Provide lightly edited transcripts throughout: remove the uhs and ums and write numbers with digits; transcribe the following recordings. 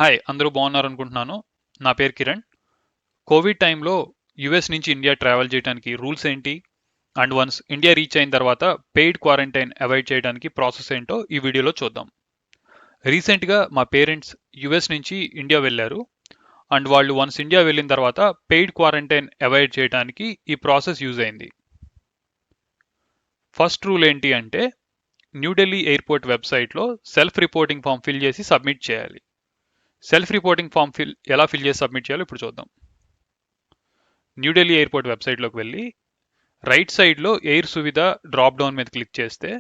Hi! అందరూ బాగున్నారనుకుంటున్నాను. నా పేరు కిరణ్. కోవిడ్ టైంలో యూఎస్ నుంచి ఇండియా ట్రావెల్ చేయడానికి రూల్స్ ఏంటి? అండ్ వన్స్ ఇండియా రీచ్ అయిన తర్వాత పెయిడ్ క్వారంటైన్ అవాయిడ్ చేయడానికి ప్రాసెస్ ఏంటో ఈ వీడియోలో చూద్దాం. రీసెంట్‌గా మా పేరెంట్స్ యూఎస్ నుంచి ఇండియా వెళ్లారు. అండ్ వాళ్ళు వన్స్ ఇండియా వెళ్ళిన తర్వాత పెయిడ్ క్వారంటైన్ అవాయిడ్ చేయడానికి ఈ ప్రాసెస్ యూజ్ అయింది. ఫస్ట్ రూల్ ఏంటి అంటే న్యూఢిల్లీ ఎయిర్పోర్ట్ వెబ్సైట్లో సెల్ఫ్ రిపోర్టింగ్ ఫామ్ ఫిల్ చేసి సబ్మిట్ చేయాలి. సెల్ఫ్ రిపోర్టింగ్ ఫామ్ ఎలా ఫిల్ చేసి సబ్మిట్ చేయాలో ఇప్పుడు చూద్దాం. న్యూఢిల్లీ ఎయిర్పోర్ట్ వెబ్సైట్లోకి వెళ్ళి రైట్ సైడ్లో ఎయిర్ సువిధ డ్రాప్ డౌన్ మీద క్లిక్ చేస్తే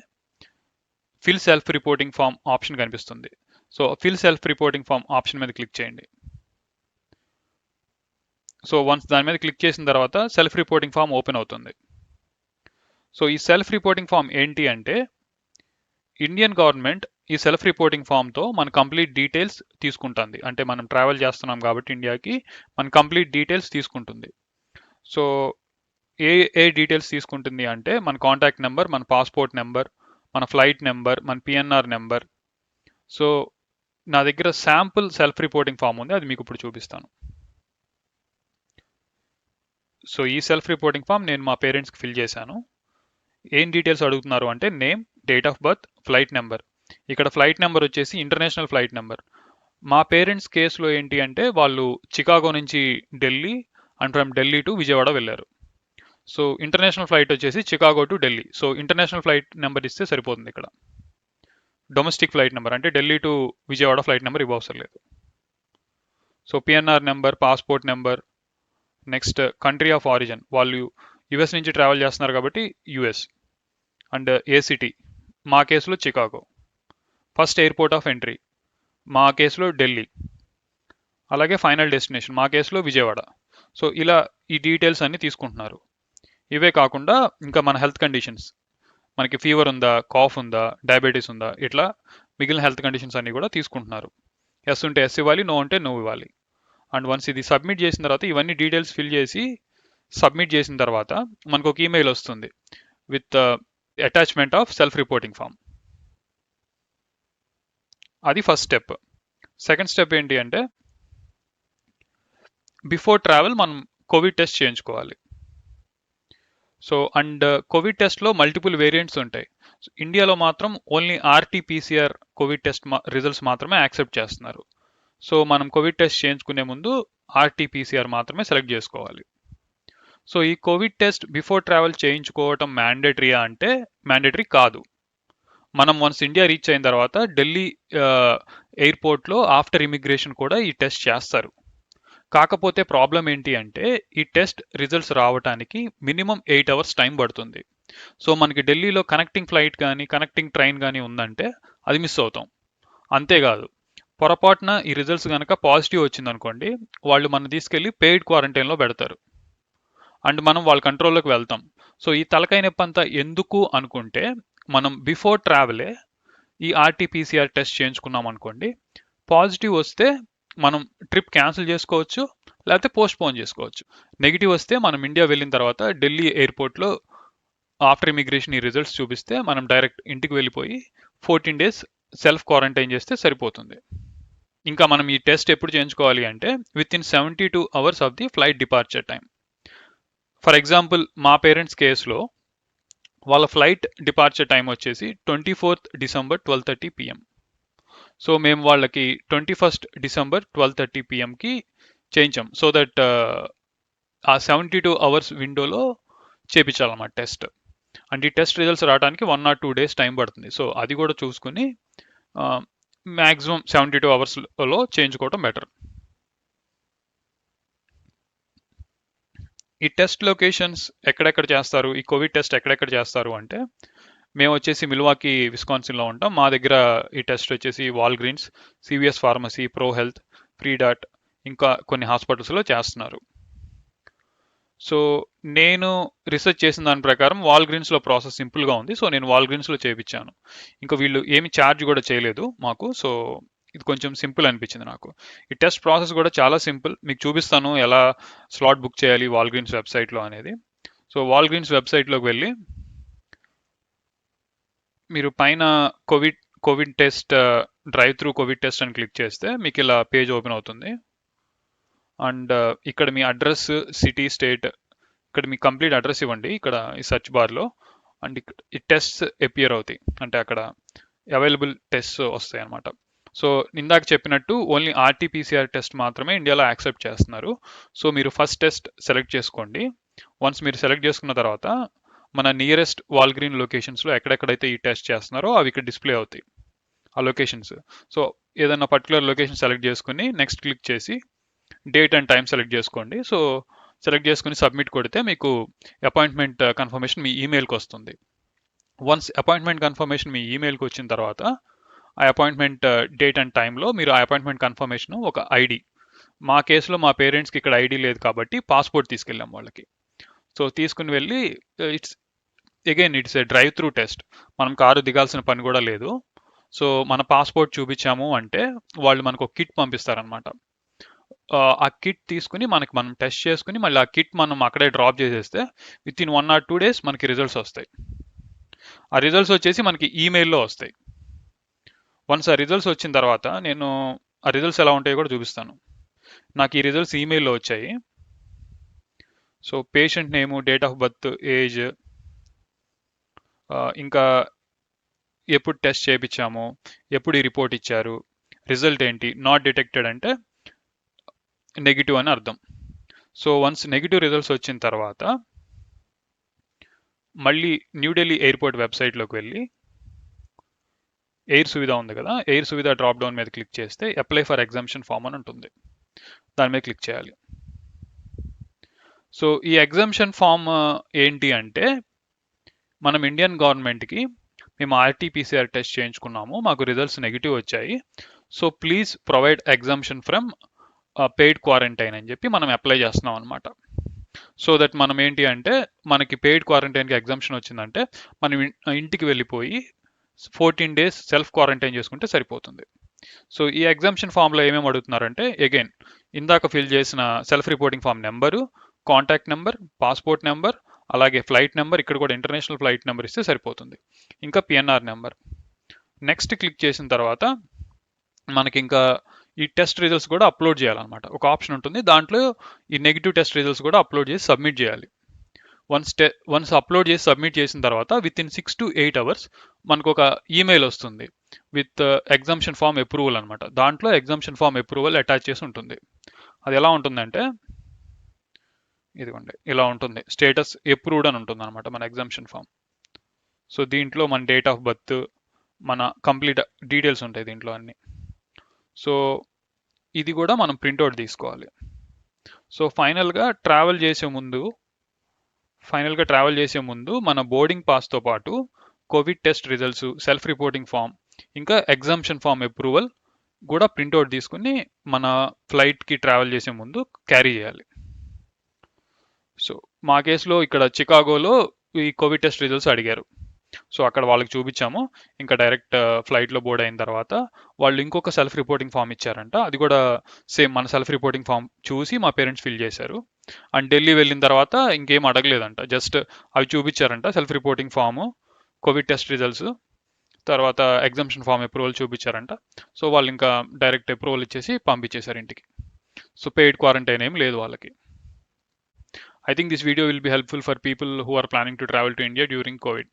fill self reporting form option కనిపిస్తుంది. So fill self reporting form option మీద క్లిక్ చేయండి. సో వన్స్ దాని మీద క్లిక్ చేసిన తర్వాత సెల్ఫ్ రిపోర్టింగ్ ఫామ్ ఓపెన్ అవుతుంది. సో ఈ సెల్ఫ్ రిపోర్టింగ్ ఫామ్ ఏంటి అంటే ఇండియన్ గవర్నమెంట్ ఈ సెల్ఫ్ రిపోర్టింగ్ ఫామ్తో మన కంప్లీట్ డీటెయిల్స్ తీసుకుంటుంది. అంటే మనం ట్రావెల్ చేస్తున్నాం కాబట్టి ఇండియాకి మన కంప్లీట్ డీటెయిల్స్ తీసుకుంటుంది. సో ఏ డీటెయిల్స్ తీసుకుంటుంది అంటే మన కాంటాక్ట్ నెంబర్, మన పాస్పోర్ట్ నెంబర్, మన ఫ్లైట్ నెంబర్, మన పిఎన్ఆర్ నెంబర్. సో నా దగ్గర శాంపుల్ సెల్ఫ్ రిపోర్టింగ్ ఫామ్ ఉంది, అది మీకు ఇప్పుడు చూపిస్తాను. సో ఈ సెల్ఫ్ రిపోర్టింగ్ ఫామ్ నేను మా పేరెంట్స్కి ఫిల్ చేశాను. ఏం డీటెయిల్స్ అడుగుతున్నారు అంటే name, date of birth, flight number. ఇక్కడ ఫ్లైట్ నెంబర్ వచ్చేసి ఇంటర్నేషనల్ ఫ్లైట్ నెంబర్. మా పేరెంట్స్ కేసులో ఏంటి అంటే వాళ్ళు చికాగో నుంచి Delhi and from Delhi to Vijayawada వెళ్ళారు. సో ఇంటర్నేషనల్ ఫ్లైట్ వచ్చేసి Chicago to Delhi. So international flight number ఇస్తే సరిపోతుంది. ఇక్కడ డొమెస్టిక్ ఫ్లైట్ నెంబర్ అంటే Delhi to Vijayawada flight number ఇవ్వవసరం లేదు. So PNR number, passport number, next country of origin, వాళ్ళు యుఎస్ నుంచి ట్రావెల్ చేస్తున్నారు కాబట్టి యుఎస్, అండ్ ఏ సిటీ, మా కేసులో Chicago. First airport of entry, మా కేసులో ఢిల్లీ. అలాగే ఫైనల్ డెస్టినేషన్, మా కేసులో విజయవాడ. సో ఇలా ఈ డీటెయిల్స్ అన్ని తీసుకుంటున్నారు. ఇవే కాకుండా ఇంకా మన హెల్త్ కండిషన్స్, మనకి ఫీవర్ ఉందా, కాఫ్ ఉందా, డయాబెటీస్ ఉందా, ఇట్లా మిగిలిన హెల్త్ కండిషన్స్ అన్ని కూడా తీసుకుంటున్నారు. ఎస్ ఉంటే ఎస్ ఇవ్వాలి, నో ఉంటే నో ఇవ్వాలి. అండ్ వన్స్ ఇది సబ్మిట్ చేసిన తర్వాత ఇవన్నీ డీటెయిల్స్ ఫిల్ చేసి సబ్మిట్ చేసిన తర్వాత మనకు ఒక ఈమెయిల్ వస్తుంది with attachment of self reporting form. అది ఫస్ట్ స్టెప్. సెకండ్ స్టెప్ ఏంటి అంటే బిఫోర్ ట్రావెల్ మనం కోవిడ్ టెస్ట్ చేయించుకోవాలి. సో అండ్ కోవిడ్ టెస్ట్లో మల్టిపుల్ వేరియంట్స్ ఉంటాయి. ఇండియాలో మాత్రం only RTPCR COVID test results మాత్రమే యాక్సెప్ట్ చేస్తున్నారు. సో మనం కోవిడ్ టెస్ట్ చేయించుకునే ముందు ఆర్టీపీసీఆర్ మాత్రమే సెలెక్ట్ చేసుకోవాలి. సో ఈ కోవిడ్ టెస్ట్ బిఫోర్ ట్రావెల్ చేయించుకోవటం మ్యాండేటరీయా అంటే మ్యాండేటరీ కాదు. మనం వన్స్ ఇండియా రీచ్ అయిన తర్వాత ఢిల్లీ ఎయిర్పోర్ట్లో ఆఫ్టర్ ఇమిగ్రేషన్ కూడా ఈ టెస్ట్ చేస్తారు. కాకపోతే ప్రాబ్లం ఏంటి అంటే ఈ టెస్ట్ రిజల్ట్స్ రావడానికి మినిమం 8 అవర్స్ టైం పడుతుంది. సో మనకి ఢిల్లీలో కనెక్టింగ్ ఫ్లైట్ కానీ కనెక్టింగ్ ట్రైన్ కానీ ఉందంటే అది మిస్ అవుతాం. అంతేకాదు, పొరపాటున ఈ రిజల్ట్స్ కనుక పాజిటివ్ వచ్చిందనుకోండి, వాళ్ళు మనం తీసుకెళ్లి పెయిడ్ క్వారంటైన్లో పెడతారు అండ్ మనం వాళ్ళ కంట్రోల్లోకి వెళ్తాం. సో ఈ తలకాయ నొప్పి అంతా ఎందుకు అనుకుంటే మనం బిఫోర్ ట్రావెలే ఈ ఆర్టీపీసీఆర్ టెస్ట్ చేయించుకున్నాం అనుకోండి, పాజిటివ్ వస్తే మనం ట్రిప్ క్యాన్సిల్ చేసుకోవచ్చు, లేకపోతే పోస్ట్ పోన్ చేసుకోవచ్చు. నెగిటివ్ వస్తే మనం ఇండియా వెళ్ళిన తర్వాత ఢిల్లీ ఎయిర్పోర్ట్లో ఆఫ్టర్ ఇమిగ్రేషన్ ఈ రిజల్ట్స్ చూపిస్తే మనం డైరెక్ట్ ఇంటికి వెళ్ళిపోయి 14 days సెల్ఫ్ క్వారంటైన్ చేస్తే సరిపోతుంది. ఇంకా మనం ఈ టెస్ట్ ఎప్పుడు చేయించుకోవాలి అంటే with in 72 hours of the flight departure time. For example మా పేరెంట్స్ కేసులో వాళ్ళ ఫ్లైట్ డిపార్చర్ టైం వచ్చేసి 24th December 12:30 PM. సో మేము వాళ్ళకి 21st December 12:30 PMకి చేయించాం. సో దట్ ఆ 72 hours విండోలో చేయించాలన్నమాట టెస్ట్. అండ్ ఈ టెస్ట్ రిజల్ట్స్ రావడానికి 1 or 2 days టైం పడుతుంది. సో అది కూడా చూసుకుని మ్యాక్సిమం 72 hours చేయించుకోవటం బెటర్. ఈ టెస్ట్ లొకేషన్స్ ఎక్కడెక్కడ చేస్తారు, ఈ కోవిడ్ టెస్ట్ ఎక్కడెక్కడ చేస్తారు అంటే మేము వచ్చేసి మిల్వాకీ, విస్కాన్సిన్లో ఉంటాం. మా దగ్గర ఈ టెస్ట్ వచ్చేసి Walgreens, CVS pharmacy, pro health, ఫ్రీడాట్, ఇంకా కొన్ని హాస్పిటల్స్లో చేస్తున్నారు. సో నేను రీసెర్చ్ చేసిన దాని ప్రకారం వాల్గ్రీన్స్లో ప్రాసెస్ సింపుల్గా ఉంది. సో నేను వాల్గ్రీన్స్లో చేయించాను. ఇంకా వీళ్ళు ఏమి ఛార్జ్ కూడా చేయలేదు మాకు. సో ఇది కొంచెం సింపుల్ అనిపించింది నాకు. ఈ టెస్ట్ ప్రాసెస్ కూడా చాలా సింపుల్. మీకు చూపిస్తాను ఎలా స్లాట్ బుక్ చేయాలి వాల్గ్రీన్స్ వెబ్సైట్లో అనేది. సో వాల్గ్రీన్స్ వెబ్సైట్లోకి వెళ్ళి మీరు పైన Covid test drive through Covid test అని క్లిక్ చేస్తే మీకు ఇలా పేజ్ ఓపెన్ అవుతుంది. అండ్ ఇక్కడ మీ అడ్రస్, సిటీ, స్టేట్, ఇక్కడ మీ కంప్లీట్ అడ్రస్ ఇవ్వండి ఇక్కడ ఈ సెర్చ్ బార్లో. అండ్ ఈ టెస్ట్స్ అపియర్ అవుతాయి, అంటే అక్కడ అవైలబుల్ టెస్ట్ వస్తాయి అనమాట. సో ఇందాక చెప్పినట్టు ఓన్లీ ఆర్టీపీసీఆర్ టెస్ట్ మాత్రమే ఇండియాలో యాక్సెప్ట్ చేస్తున్నారు. సో మీరు ఫస్ట్ టెస్ట్ సెలెక్ట్ చేసుకోండి. వన్స్ మీరు సెలెక్ట్ చేసుకున్న తర్వాత మన నియరెస్ట్ వాల్గ్రీన్ లొకేషన్స్లో ఎక్కడెక్కడైతే ఈ టెస్ట్ చేస్తున్నారో అవి ఇక్కడ డిస్ప్లే అవుతాయి ఆ లొకేషన్స్. సో ఏదైనా పర్టికులర్ లొకేషన్ సెలెక్ట్ చేసుకుని నెక్స్ట్ క్లిక్ చేసి డేట్ అండ్ టైం సెలెక్ట్ చేసుకోండి. సో సెలెక్ట్ చేసుకుని సబ్మిట్ కొడితే మీకు అపాయింట్మెంట్ కన్ఫర్మేషన్ మీ ఈమెయిల్కి వస్తుంది. వన్స్ అపాయింట్మెంట్ కన్ఫర్మేషన్ మీ ఈమెయిల్కి వచ్చిన తర్వాత ఆ అపాయింట్మెంట్ డేట్ అండ్ టైంలో మీరు ఆ అపాయింట్మెంట్ కన్ఫర్మేషన్ ఒక ఐడి, మా కేసులో మా పేరెంట్స్కి ఇక్కడ ఐడి లేదు కాబట్టి పాస్పోర్ట్ తీసుకెళ్ళాం వాళ్ళకి. సో తీసుకుని వెళ్ళి it's a drive through test, మనం కారు దిగాల్సిన పని కూడా లేదు. సో మన పాస్పోర్ట్ చూపించాము అంటే వాళ్ళు మనకు ఒక కిట్ పంపిస్తారనమాట. ఆ కిట్ తీసుకుని మనం టెస్ట్ చేసుకుని మళ్ళీ ఆ కిట్ మనం అక్కడే డ్రాప్ చేసేస్తే విత్ ఇన్ 1 or 2 days మనకి రిజల్ట్స్ వస్తాయి. ఆ రిజల్ట్స్ వచ్చేసి మనకి ఈమెయిల్లో వస్తాయి. వన్స్ ఆ రిజల్ట్స్ వచ్చిన తర్వాత నేను ఆ రిజల్ట్స్ ఎలా ఉంటాయో కూడా చూపిస్తాను. నాకు ఈ రిజల్ట్స్ ఈమెయిల్లో వచ్చాయి. So patient name, date of birth, age, ఇంకా ఎప్పుడు టెస్ట్ చేయించాము, ఎప్పుడు ఈ రిపోర్ట్ ఇచ్చారు, రిజల్ట్ ఏంటి. నాట్ డిటెక్టెడ్ అంటే నెగిటివ్ అని అర్థం. సో వన్స్ నెగిటివ్ రిజల్ట్స్ వచ్చిన తర్వాత మళ్ళీ న్యూఢిల్లీ ఎయిర్పోర్ట్ వెబ్సైట్లోకి వెళ్ళి ఎయిర్ సువిధ ఉంది కదా, ఎయిర్ సువిధ డ్రాప్ డౌన్ మీద క్లిక్ చేస్తే అప్లై ఫర్ ఎగ్జామ్షన్ ఫామ్ అని ఉంటుంది, దాని మీద క్లిక్ చేయాలి. సో ఈ ఎగ్జామ్షన్ ఫామ్ ఏంటి అంటే మనం ఇండియన్ గవర్నమెంట్కి మేము ఆర్టీపీసీఆర్ టెస్ట్ చేయించుకున్నాము, మాకు రిజల్ట్స్ నెగిటివ్ వచ్చాయి, so please provide exemption from paid quarantine అని చెప్పి మనం అప్లై చేస్తున్నాం అనమాట. సో దట్ మనం ఏంటి అంటే మనకి పెయిడ్ క్వారంటైన్కి ఎగ్జామ్షన్ వచ్చిందంటే మనం ఇంటికి వెళ్ళిపోయి 14 days సెల్ఫ్ క్వారంటైన్ చేసుకుంటే సరిపోతుంది. సో ఈ ఎగ్జామ్షన్ ఫామ్లో ఏమేమి అడుగుతున్నారంటే అగైన్ ఇందాక ఫిల్ చేసిన self reporting form number, contact number, passport number, అలాగే ఫ్లైట్ నెంబర్, ఇక్కడ కూడా ఇంటర్నేషనల్ ఫ్లైట్ నెంబర్ ఇస్తే సరిపోతుంది, ఇంకా పిఎన్ఆర్ నెంబర్. నెక్స్ట్ క్లిక్ చేసిన తర్వాత మనకి ఇంకా ఈ టెస్ట్ రిజల్ట్స్ కూడా అప్లోడ్ చేయాలన్నమాట. ఒక ఆప్షన్ ఉంటుంది, దాంట్లో ఈ నెగిటివ్ టెస్ట్ రిజల్ట్స్ కూడా అప్లోడ్ చేసి సబ్మిట్ చేయాలి. వన్స్ అప్లోడ్ చేసి సబ్మిట్ చేసిన తర్వాత విత్ ఇన్ 6 to 8 hours మనకు ఒక ఈమెయిల్ వస్తుంది విత్ ఎగ్జామ్షన్ ఫామ్ అప్రూవల్ అనమాట. దాంట్లో ఎగ్జామ్షన్ ఫామ్ అప్రూవల్ అటాచ్ చేసి ఉంటుంది. అది ఎలా ఉంటుందంటే ఇదిగోండి ఇలా ఉంటుంది, స్టేటస్ అప్రూవ్డ్ అని ఉంటుంది అనమాట మన ఎగ్జామ్షన్ ఫామ్. సో దీంట్లో మన డేట్ ఆఫ్ బర్త్, మన కంప్లీట్ డీటెయిల్స్ ఉంటాయి దీంట్లో అన్ని. సో ఇది కూడా మనం ప్రింట్అవుట్ తీసుకోవాలి. సో ఫైనల్గా ట్రావెల్ చేసే ముందు మన బోర్డింగ్ పాస్తో పాటు COVID test results, self reporting form, ఇంకా ఎగ్జామ్షన్ ఫామ్ అప్రూవల్ కూడా ప్రింట్అవుట్ తీసుకుని మన ఫ్లైట్కి ట్రావెల్ చేసే ముందు క్యారీ చేయాలి. సో మా కేసులో ఇక్కడ చికాగోలో ఈ కోవిడ్ టెస్ట్ రిజల్ట్స్ అడిగారు. సో అక్కడ వాళ్ళకి చూపించాము. ఇంకా డైరెక్ట్ ఫ్లైట్లో బోర్డ్ అయిన తర్వాత వాళ్ళు ఇంకొక సెల్ఫ్ రిపోర్టింగ్ ఫామ్ ఇచ్చారంట, అది కూడా సేమ్ మన సెల్ఫ్ రిపోర్టింగ్ ఫామ్ చూసి మా పేరెంట్స్ ఫిల్ చేశారు. అండ్ ఢిల్లీ వెళ్ళిన తర్వాత ఇంకేం అడగలేదంట, జస్ట్ అవి చూపించారంట, self reporting form, covid test results, తర్వాత ఎగ్జామ్షన్ ఫామ్ అప్రూవల్ చూపించారంట. సో వాళ్ళు ఇంకా డైరెక్ట్ అప్రూవల్ ఇచ్చేసి పంపించేశారు ఇంటికి. సో పెయిడ్ క్వారంటైన్ ఏం లేదు వాళ్ళకి. I think this video will be helpful for people who are planning to travel to India during COVID.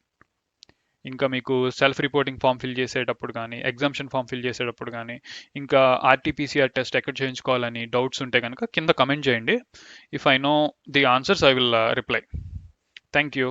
ఇంకా మీకు సెల్ఫ్ రిపోర్టింగ్ ఫామ్ ఫిల్ చేసేటప్పుడు కానీ, ఎగ్జామ్షన్ ఫామ్ ఫిల్ చేసేటప్పుడు కానీ, ఇంకా ఆర్టీపీసీఆర్ టెస్ట్ ఎక్కడ చేయించుకోవాలని డౌట్స్ ఉంటే కనుక కింద కమెంట్ చేయండి. If I know the answers I will reply. Thank you.